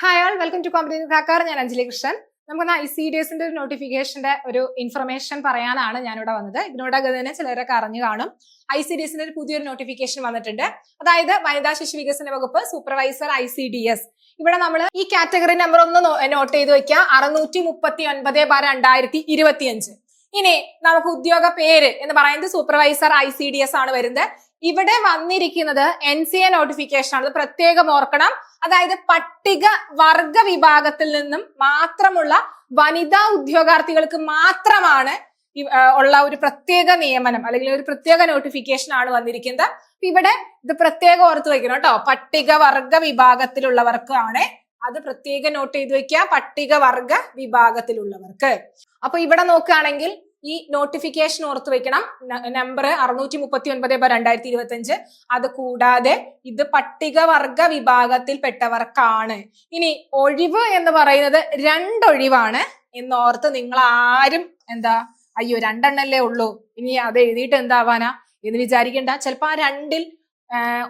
Hi all, welcome to competitive cracker. ഞാൻ അഞ്ജലി കൃഷ്ണൻ. നമുക്കൊന്ന് ICDSന്റെ ഒരു നോട്ടിഫിക്കേഷന്റെ ഒരു ഇൻഫർമേഷൻ പറയാനാണ് ഞാനിവിടെ വന്നത്. ഇതിനോടകം തന്നെ ചിലരൊക്കെ അറിഞ്ഞു കാണും. ICDSന്റെ ഒരു പുതിയൊരു നോട്ടിഫിക്കേഷൻ വന്നിട്ടുണ്ട്. അതായത് വനിതാ ശിശു വികസന വകുപ്പ് സൂപ്പർവൈസർ ICDS. ഇവിടെ നമ്മൾ ഈ കാറ്റഗറി നമ്പർ ഒന്ന് നോട്ട് ചെയ്ത് വെക്കുക, 639/2025. ഇനി നമുക്ക് ഉദ്യോഗ പേര് എന്ന് പറയുന്നത് സൂപ്പർവൈസർ ICDS ആണ് വരുന്നത്. ഇവിടെ വന്നിരിക്കുന്നത് NCA നോട്ടിഫിക്കേഷൻ ആണ്. പ്രത്യേകം ഓർക്കണം. അതായത് പട്ടിക വർഗ വിഭാഗത്തിൽ നിന്നും മാത്രമുള്ള വനിതാ ഉദ്യോഗാർത്ഥികൾക്ക് മാത്രമാണ് ഉള്ള ഒരു പ്രത്യേക നിയമനം അല്ലെങ്കിൽ ഒരു പ്രത്യേക നോട്ടിഫിക്കേഷൻ ആണ് വന്നിരിക്കുന്നത്. ഇവിടെ ഇത് പ്രത്യേകം ഓർത്ത് വെക്കണം കേട്ടോ. പട്ടിക വർഗ വിഭാഗത്തിലുള്ളവർക്കാണ് അത് പ്രത്യേകം നോട്ട് ചെയ്ത് വെക്കുക, പട്ടിക വർഗ വിഭാഗത്തിലുള്ളവർക്ക്. അപ്പൊ ഇവിടെ നോക്കുകയാണെങ്കിൽ ഈ നോട്ടിഫിക്കേഷൻ ഓർത്ത് വെക്കണം. നമ്പർ 639/2025. അത് കൂടാതെ ഇത് പട്ടികവർഗ വിഭാഗത്തിൽപ്പെട്ടവർക്കാണ്. ഇനി ഒഴിവ് എന്ന് പറയുന്നത് 2 ഒഴിവാണ് എന്നോർത്ത് നിങ്ങൾ ആരും അയ്യോ 2 എണ്ണല്ലേ ഉള്ളൂ, ഇനി അത് എഴുതിയിട്ട് എന്താവാനാ എന്ന് വിചാരിക്കണ്ട. ചിലപ്പോ ആ 2ൽ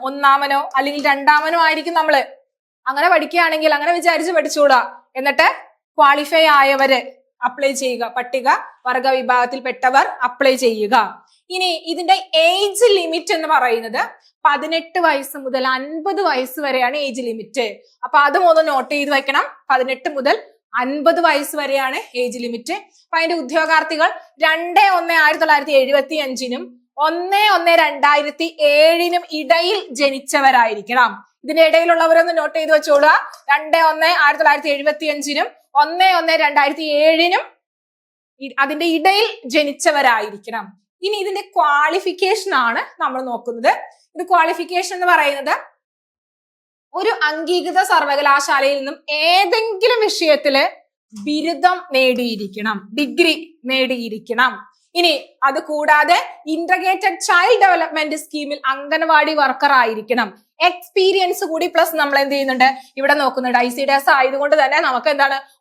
1-മനോ അല്ലെങ്കിൽ 2-മനോ ആയിരിക്കും നമ്മള്. അങ്ങനെ പഠിക്കുകയാണെങ്കിൽ അങ്ങനെ വിചാരിച്ച് പഠിച്ചുകൂടാ. എന്നിട്ട് ക്വാളിഫൈ ആയവര് അപ്ലൈ ചെയ്യുക, പട്ടിക വർഗ വിഭാഗത്തിൽപ്പെട്ടവർ അപ്ലൈ ചെയ്യുക. ഇനി ഇതിന്റെ ഏജ് ലിമിറ്റ് എന്ന് പറയുന്നത് 18 വയസ്സ് മുതൽ 50 വയസ്സ് വരെയാണ് ഏജ് ലിമിറ്റ്. അപ്പൊ അതും ഒന്ന് നോട്ട് ചെയ്ത് വെക്കണം. 18 മുതൽ 50 വയസ്സ് വരെയാണ് ഏജ് ലിമിറ്റ്. അപ്പൊ അതിന്റെ ഉദ്യോഗാർത്ഥികൾ 2/1/1975 1/1/2007 ഇടയിൽ ജനിച്ചവരായിരിക്കണം. ഇതിന്റെ ഇടയിലുള്ളവരൊന്ന് നോട്ട് ചെയ്ത് വെച്ചോളുക. 2/1/1975 1/1/2007 അതിന്റെ ഇടയിൽ ജനിച്ചവരായിരിക്കണം. ഇനി ഇതിന്റെ ക്വാളിഫിക്കേഷൻ ആണ് നമ്മൾ നോക്കുന്നത്. ഇത് ക്വാളിഫിക്കേഷൻ എന്ന് പറയുന്നത് ഒരു അംഗീകൃത സർവകലാശാലയിൽ നിന്നും ഏതെങ്കിലും വിഷയത്തില് ബിരുദം നേടിയിരിക്കണം, ഡിഗ്രി നേടിയിരിക്കണം. ഇനി അത് കൂടാതെ ഇന്റഗ്രേറ്റഡ് ചൈൽഡ് ഡെവലപ്മെന്റ് സ്കീമിൽ അംഗൻവാടി വർക്കർ ആയിരിക്കണം. എക്സ്പീരിയൻസ് കൂടി പ്ലസ് നമ്മൾ എന്ത് ചെയ്യുന്നുണ്ട് ഇവിടെ നോക്കുന്നുണ്ട്. ICDS ആയതുകൊണ്ട് തന്നെ നമുക്ക്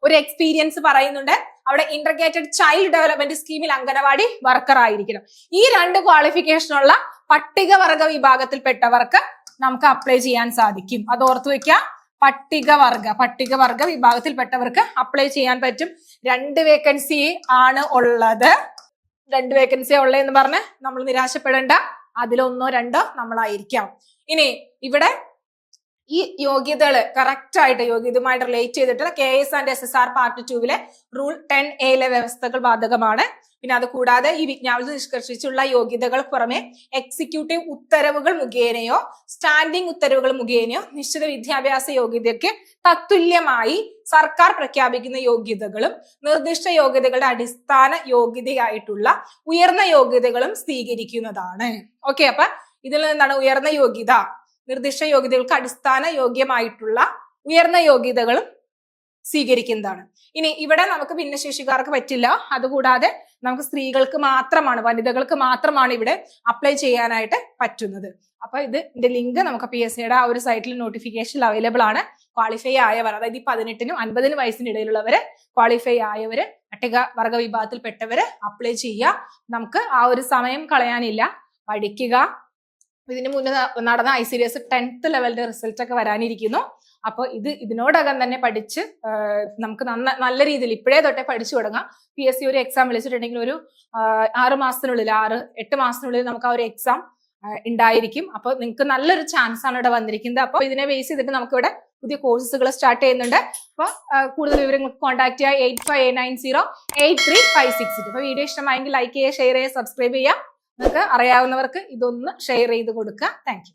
ഒരു എക്സ്പീരിയൻസ് പറയുന്നുണ്ട്. അവിടെ ഇന്റഗ്രേറ്റഡ് ചൈൽഡ് ഡെവലപ്മെന്റ് സ്കീമിൽ അംഗനവാടി വർക്കർ ആയിരിക്കണം. ഈ 2 ക്വാളിഫിക്കേഷനുള്ള പട്ടികവർഗ വിഭാഗത്തിൽപ്പെട്ടവർക്ക് നമുക്ക് അപ്ലൈ ചെയ്യാൻ സാധിക്കും. അത് ഓർത്തു വെക്കാം. പട്ടികവർഗ വിഭാഗത്തിൽപ്പെട്ടവർക്ക് അപ്ലൈ ചെയ്യാൻ പറ്റും. 2 വേക്കൻസി ആണ് ഉള്ളത്. 2 വേക്കൻസി ഉള്ളതെന്ന് പറഞ്ഞ് നമ്മൾ നിരാശപ്പെടേണ്ട. അതിലൊന്നോ 2 നമ്മളായിരിക്കാം. ഇനി ഇവിടെ ഈ യോഗ്യതകള് കറക്റ്റ് ആയിട്ട് യോഗ്യതയുമായിട്ട് റിലേറ്റ് ചെയ്തിട്ടുള്ള KS and SSR part 2 rule 10A വ്യവസ്ഥകൾ ബാധകമാണ്. പിന്നെ അത് കൂടാതെ ഈ വിജ്ഞാപനത്തിൽ നിഷ്കർഷിച്ചുള്ള യോഗ്യതകൾക്ക് പുറമെ എക്സിക്യൂട്ടീവ് ഉത്തരവുകൾ മുഖേനയോ സ്റ്റാൻഡിംഗ് ഉത്തരവുകൾ മുഖേനയോ നിശ്ചിത വിദ്യാഭ്യാസ യോഗ്യതയ്ക്ക് തത്തുല്യമായി സർക്കാർ പ്രഖ്യാപിക്കുന്ന യോഗ്യതകളും നിർദ്ദിഷ്ട യോഗ്യതകളുടെ അടിസ്ഥാന യോഗ്യതയായിട്ടുള്ള ഉയർന്ന യോഗ്യതകളും സ്വീകരിക്കുന്നതാണ്. ഓക്കെ, അപ്പൊ ഇതിൽ നിന്നാണ് ഉയർന്ന യോഗ്യത, നിർദ്ദിഷ്ട യോഗ്യതകൾക്ക് അടിസ്ഥാന യോഗ്യമായിട്ടുള്ള ഉയർന്ന യോഗ്യതകളും സ്വീകരിക്കുന്നതാണ്. ഇനി ഇവിടെ നമുക്ക് ഭിന്നശേഷിക്കാർക്ക് പറ്റില്ല. അതുകൂടാതെ നമുക്ക് സ്ത്രീകൾക്ക് മാത്രമാണ്, വനിതകൾക്ക് മാത്രമാണ് ഇവിടെ അപ്ലൈ ചെയ്യാനായിട്ട് പറ്റുന്നത്. അപ്പൊ ഇതിന്റെ ലിങ്ക് നമുക്ക് PSCയുടെ ആ ഒരു സൈറ്റിൽ നോട്ടിഫിക്കേഷൻ അവൈലബിൾ ആണ്. ക്വാളിഫൈ ആയവർ, അതായത് ഈ 18-നും 50 വയസ്സിന് ഇടയിലുള്ളവര്, ക്വാളിഫൈ ആയവര്, പട്ടിക വർഗ വിഭാഗത്തിൽപ്പെട്ടവര് അപ്ലൈ ചെയ്യുക. നമുക്ക് ആ ഒരു സമയം കളയാനില്ല, പഠിക്കുക. ഇതിന് മുന്നേ നടന്ന ICDS 10th ലെവലിന്റെ റിസൾട്ട് ഒക്കെ വരാനിരിക്കുന്നു. അപ്പൊ ഇതിനോടകം തന്നെ പഠിച്ച് നമുക്ക് നല്ല രീതിയിൽ ഇപ്പോഴേ തൊട്ടേ പഠിച്ചു തുടങ്ങാം. PSC ഒരു എക്സാം വിളിച്ചിട്ടുണ്ടെങ്കിൽ ഒരു 6 മാസത്തിനുള്ളിൽ 6-8 മാസത്തിനുള്ളിൽ നമുക്ക് ആ ഒരു എക്സാം ഉണ്ടായിരിക്കും. അപ്പൊ നിങ്ങൾക്ക് നല്ലൊരു ചാൻസ് ആണ് ഇവിടെ വന്നിരിക്കുന്നത്. അപ്പൊ ഇതിനെ ബേസ് ചെയ്തിട്ട് നമുക്ക് ഇവിടെ പുതിയ കോഴ്സുകൾ സ്റ്റാർട്ട് ചെയ്യുന്നുണ്ട്. അപ്പൊ കൂടുതൽ വിവരങ്ങൾക്ക് കോൺടാക്ട് ചെയ്യുക 8589083560. അപ്പൊ വീഡിയോ ഇഷ്ടമായെങ്കിൽ ലൈക്ക് ചെയ്യുക, ഷെയർ ചെയ്യുക, സബ്സ്ക്രൈബ് ചെയ്യുക. നിങ്ങൾക്ക് അറിയാവുന്നവർക്ക് ഇതൊന്ന് ഷെയർ ചെയ്ത് കൊടുക്കുക. Thank you.